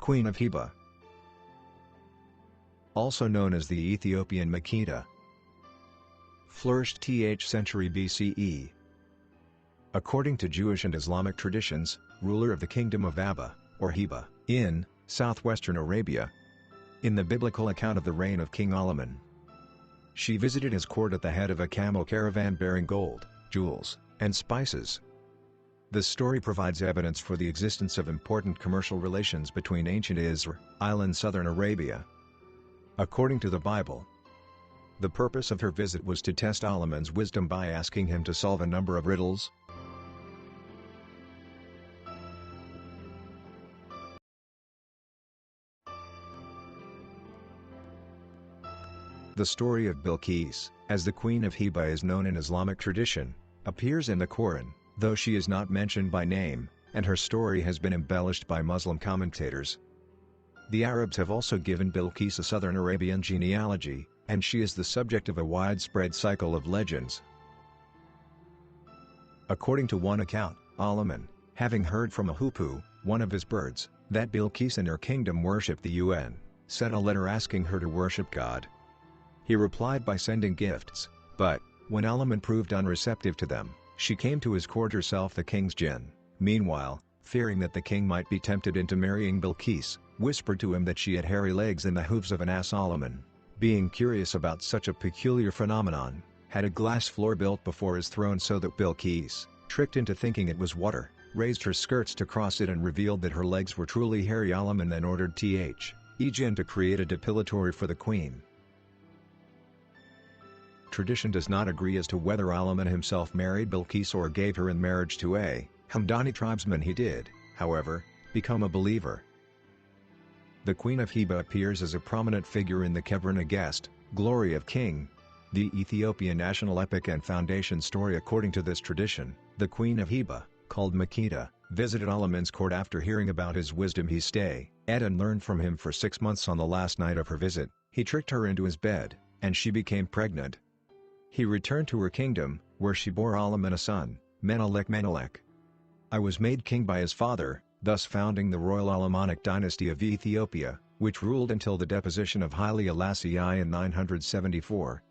Queen of Sheba, also known as the Ethiopian Makeda, flourished th century BCE. According to Jewish and Islamic traditions, ruler of the kingdom of Abba, or Sheba, in southwestern Arabia. In the biblical account of the reign of King Solomon, she visited his court at the head of a camel caravan bearing gold, jewels, and spices. The story provides evidence for the existence of important commercial relations between ancient Israel and southern Arabia. According to the Bible, the purpose of her visit was to test Solomon's wisdom by asking him to solve a number of riddles. The story of Bilqis, as the Queen of Sheba is known in Islamic tradition, appears in the Quran, though she is not mentioned by name, and her story has been embellished by Muslim commentators. The Arabs have also given Bilqis a southern Arabian genealogy, and she is the subject of a widespread cycle of legends. According to one account, Solomon, having heard from a hoopoe, one of his birds, that Bilqis and her kingdom worshipped the UN, sent a letter asking her to worship God. He replied by sending gifts, but, when Solomon proved unreceptive to them, she came to his court herself, the king's jinn. Meanwhile, fearing that the king might be tempted into marrying Bilqis, whispered to him that she had hairy legs and the hooves of an ass. Solomon, being curious about such a peculiar phenomenon, had a glass floor built before his throne so that Bilqis, tricked into thinking it was water, raised her skirts to cross it and revealed that her legs were truly hairy. Solomon then ordered th jinn to create a depilatory for the queen. Tradition does not agree as to whether Solomon himself married Bilqis or gave her in marriage to a Hamdani tribesman. He did, however, become a believer. The Queen of Sheba appears as a prominent figure in the Kebra Nagast, Glory of King, the Ethiopian national epic and foundation story. According to this tradition, the Queen of Sheba, called Makeda, visited Solomon's court after hearing about his wisdom. He stayed and learned from him for 6 months. On the last night of her visit, he tricked her into his bed, and she became pregnant. He returned to her kingdom, where she bore Solomon a son, Menelik. I was made king by his father, thus founding the royal Solomonic dynasty of Ethiopia, which ruled until the deposition of Haile Selassie in 974,